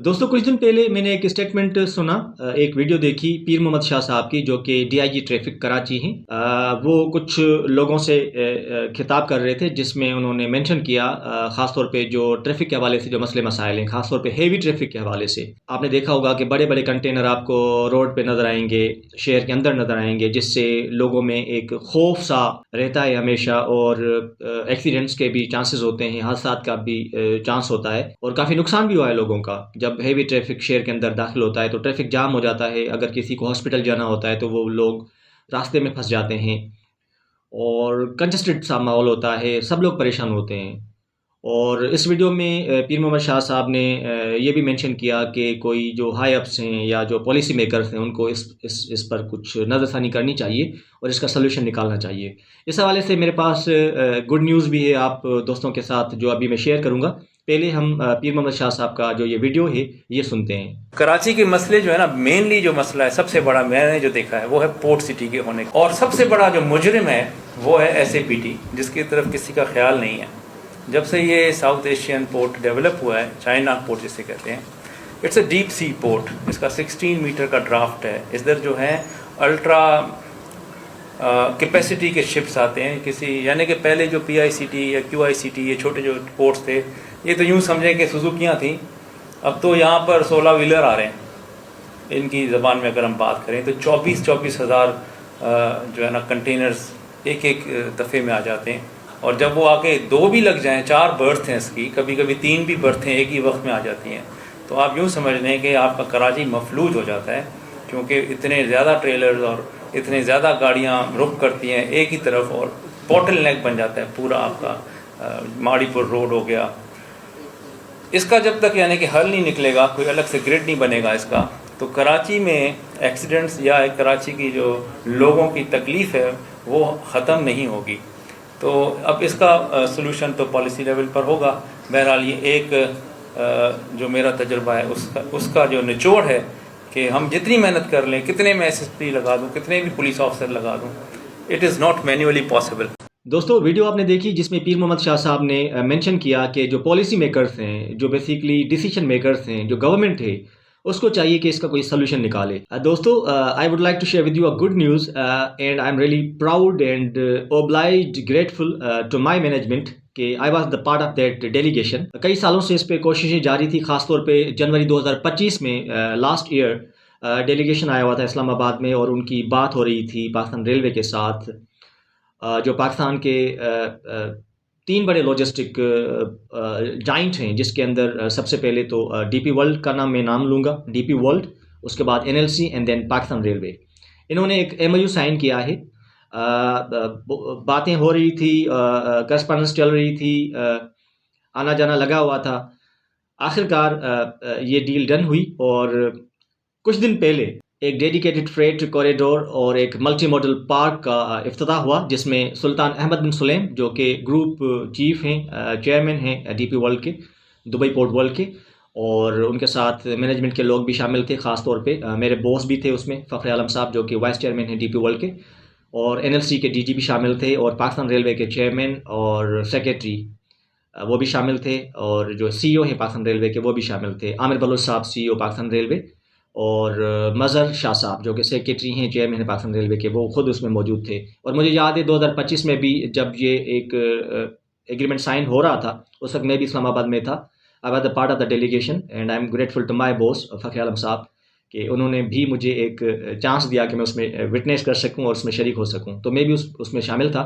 दोस्तों कुछ दिन पहले मैंने एक स्टेटमेंट सुना, एक वीडियो देखी पीर मोहम्मद शाह साहब की, जो कि डीआईजी ट्रैफिक कराची हैं। वो कुछ लोगों से खिताब कर रहे थे, जिसमें उन्होंने मेंशन किया ख़ास तौर पे जो ट्रैफिक के हवाले से जो मसले मसाइल हैं, ख़ास तौर पे हेवी ट्रैफिक के हवाले से। आपने देखा होगा कि बड़े बड़े कंटेनर आपको रोड पे नज़र आएंगे, शहर के अंदर नज़र आएंगे, जिससे लोगों में एक खौफ सा रहता है हमेशा, और एक्सीडेंट्स के भी चांसेस होते हैं, हादसात का भी चांस होता है, और काफ़ी नुकसान भी हुआ है लोगों का। जब हेवी ट्रैफिक शहर के अंदर दाखिल होता है तो ट्रैफिक जाम हो जाता है। अगर किसी को हॉस्पिटल जाना होता है तो वो लोग रास्ते में फंस जाते हैं, और कंजस्टेड सा माहौल होता है, सब लोग परेशान होते हैं। और इस वीडियो में पीर मोहम्मद शाह साहब ने ये भी मेंशन किया कि कोई जो हाई अप्स हैं या जो पॉलिसी मेकर्स हैं, उनको इस पर कुछ नज़रसानी करनी चाहिए और इसका सलूशन निकालना चाहिए। इस हवाले से मेरे पास गुड न्यूज़ भी है आप दोस्तों के साथ, जो अभी मैं शेयर करूँगा। पहले हम पीर मोहम्मद शाह साहब का जो ये वीडियो है ये सुनते हैं। कराची के मसले जो है ना, मेनली जो मसला है सबसे बड़ा मैंने जो देखा है वो है पोर्ट सिटी के होने का, और सबसे बड़ा जो मुजरिम है वो है SAPT, जिसकी तरफ किसी का ख्याल नहीं है। जब से ये साउथ एशियन पोर्ट डेवलप हुआ है, चाइना पोर्ट जिसे कहते हैं, it's a deep sea port. इसका 16 मीटर का ड्राफ्ट है। इधर जो है अल्ट्रा कैपेसिटी के शिप्स आते हैं किसी, यानी कि पहले जो PICT या QICT ये छोटे जो पोर्ट्स थे, ये तो यूँ समझें कि सुजुकियाँ थी। अब तो यहाँ पर 16 व्हीलर आ रहे हैं। इनकी ज़बान में अगर हम बात करें तो 24 हज़ार जो है ना कंटेनर्स एक दफ़े में आ जाते हैं। और जब वो आके 2 भी लग जाएं, 4 बर्थ हैं इसकी, कभी कभी 3 भी बर्थ हैं एक ही वक्त में आ जाती हैं, तो आप यूँ समझ लें कि आपका कराची मफलूज हो जाता है, क्योंकि इतने ज़्यादा ट्रेलर्स और इतने ज़्यादा गाड़ियाँ रुख करती हैं एक ही तरफ, और बोटल नेक बन जाता है पूरा आपका माड़ीपुर रोड हो गया। इसका जब तक यानी कि हल नहीं निकलेगा, कोई अलग से ग्रिड नहीं बनेगा इसका, तो कराची में एक्सीडेंट्स या कराची की जो लोगों की तकलीफ़ है वो ख़त्म नहीं होगी। तो अब इसका सलूशन तो पॉलिसी लेवल पर होगा। बहरहाल ये एक जो मेरा तजुर्बा है उसका जो निचोड़ है कि हम जितनी मेहनत कर लें, कितने मैं SSP लगा दूं, कितने भी पुलिस ऑफिसर लगा दूं, it is not manually possible. दोस्तों वीडियो आपने देखी जिसमें पीर मोहम्मद शाह साहब ने मेंशन किया कि जो पॉलिसी मेकर्स हैं, जो बेसिकली डिसीजन मेकर्स हैं, जो गवर्नमेंट है, उसको चाहिए कि इसका कोई सोल्यूशन निकाले। दोस्तों I would like to share with you a good news, and I am really proud and obliged grateful to my management कि I was the part of that delegation. कई सालों से इस पे कोशिशें जारी थी, खासतौर पे जनवरी 2025 में लास्ट ईयर डेलीगेशन आया हुआ था इस्लामाबाद में, और उनकी बात हो रही थी पाकिस्तान रेलवे के साथ, जो पाकिस्तान के 3 बड़े लॉजिस्टिक जाइंट हैं, जिसके अंदर सबसे पहले तो DP वर्ल्ड का नाम मैं लूँगा, DP वर्ल्ड, उसके बाद NLC and then Pakistan railway. इन्होंने एक MOU साइन किया है। बातें हो रही थी, करस्पॉन्डेंस चल रही थी, आना जाना लगा हुआ था। आखिरकार ये डील डन हुई, और कुछ दिन पहले एक डेडिकेटेड फ्रेट कॉरिडोर और एक मल्टी मॉडल पार्क का इफ्तिताह हुआ, जिसमें सुल्तान अहमद बिन सुलेम, जो कि ग्रुप चीफ हैं, चेयरमैन हैं DP वर्ल्ड के, दुबई पोर्ट वर्ल्ड के, और उनके साथ मैनेजमेंट के लोग भी शामिल थे। ख़ास तौर पे मेरे बॉस भी थे उसमें, फ़खर आलम साहब, जो कि वाइस चेयरमैन हैं DP वर्ल्ड के, और NLC के DG भी शामिल थे, और पाकिस्तान रेलवे के चेयरमैन और सेक्रेटरी वो भी शामिल थे, और जो CEO हैं पाकिस्तान रेलवे के वो भी शामिल थे, आमिर बलोच साहब CEO पाकिस्तान रेलवे, और मज़हर शाह साहब जो कि सेक्रेटरी हैं, चेयरमैन हैं पाकिस्तान रेलवे के, वो खुद उसमें मौजूद थे। और मुझे याद है 2025 में भी जब ये एक एग्रीमेंट साइन हो रहा था, उस वक्त मैं भी इस्लामाबाद में था। I was the part of the delegation and I am grateful to my boss Fakhar Alam साहब कि उन्होंने भी मुझे एक चांस दिया कि मैं उसमें विटनेस कर सकूं और उसमें शरीक हो सकूं, तो मैं भी उसमें शामिल था।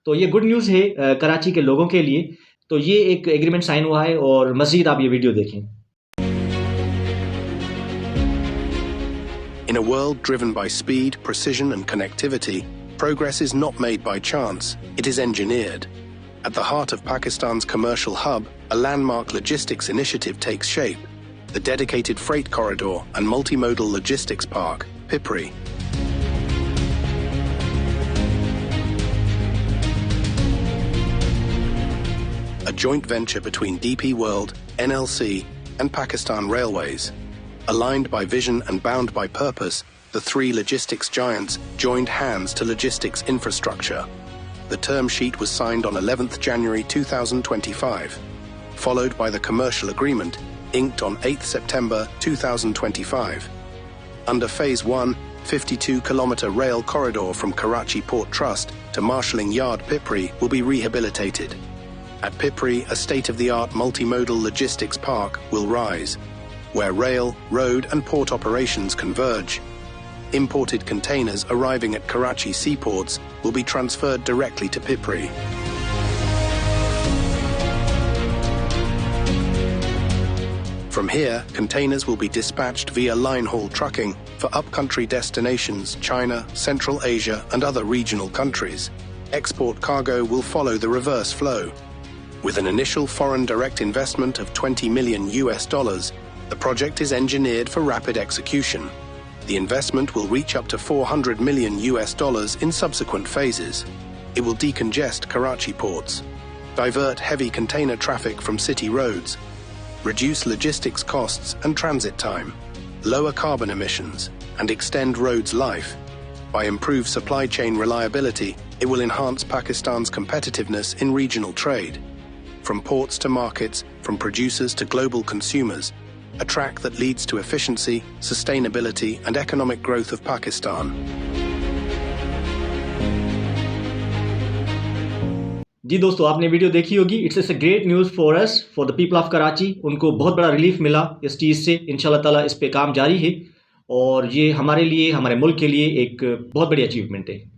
तो ये गुड न्यूज़ है कराची के लोगों के लिए। तो ये एक एग्रीमेंट साइन हुआ है, और मज़ीद आप ये वीडियो देखें। In a world driven by speed, precision and connectivity, progress is not made by chance, it is engineered. At the heart of Pakistan's commercial hub, a landmark logistics initiative takes shape, the dedicated freight corridor and multimodal logistics park, PIPRI. A joint venture between DP World, NLC and Pakistan Railways. Aligned by vision and bound by purpose, the 3 logistics giants joined hands to logistics infrastructure. The term sheet was signed on 11th January 2025, followed by the commercial agreement inked on 8 September 2025. Under Phase 1, 52-kilometer rail corridor from Karachi Port Trust to Marshalling Yard Pipri will be rehabilitated. At Pipri, a state-of-the-art multimodal logistics park will rise, where rail, road and port operations converge. Imported containers arriving at Karachi seaports will be transferred directly to Pipri. From here, containers will be dispatched via line-haul trucking for up-country destinations, China, Central Asia and other regional countries. Export cargo will follow the reverse flow. With an initial foreign direct investment of $20 million, the project is engineered for rapid execution. The investment will reach up to $400 million in subsequent phases. It will decongest Karachi ports, divert heavy container traffic from city roads, reduce logistics costs and transit time, lower carbon emissions, and extend roads' life. By improved supply chain reliability, it will enhance Pakistan's competitiveness in regional trade. From ports to markets, from producers to global consumers, a track that leads to efficiency, sustainability, and economic growth of Pakistan. जी दोस्तों, आपने video देखी होगी. It's a great news for us, for the people of Karachi. उनको बहुत बड़ा relief मिला इस चीज़ से. इंशाल्लाह ताला इस पे काम जारी है और ये हमारे लिए, हमारे मुल्क के लिए एक बहुत बड़ी अचीवमेंट है.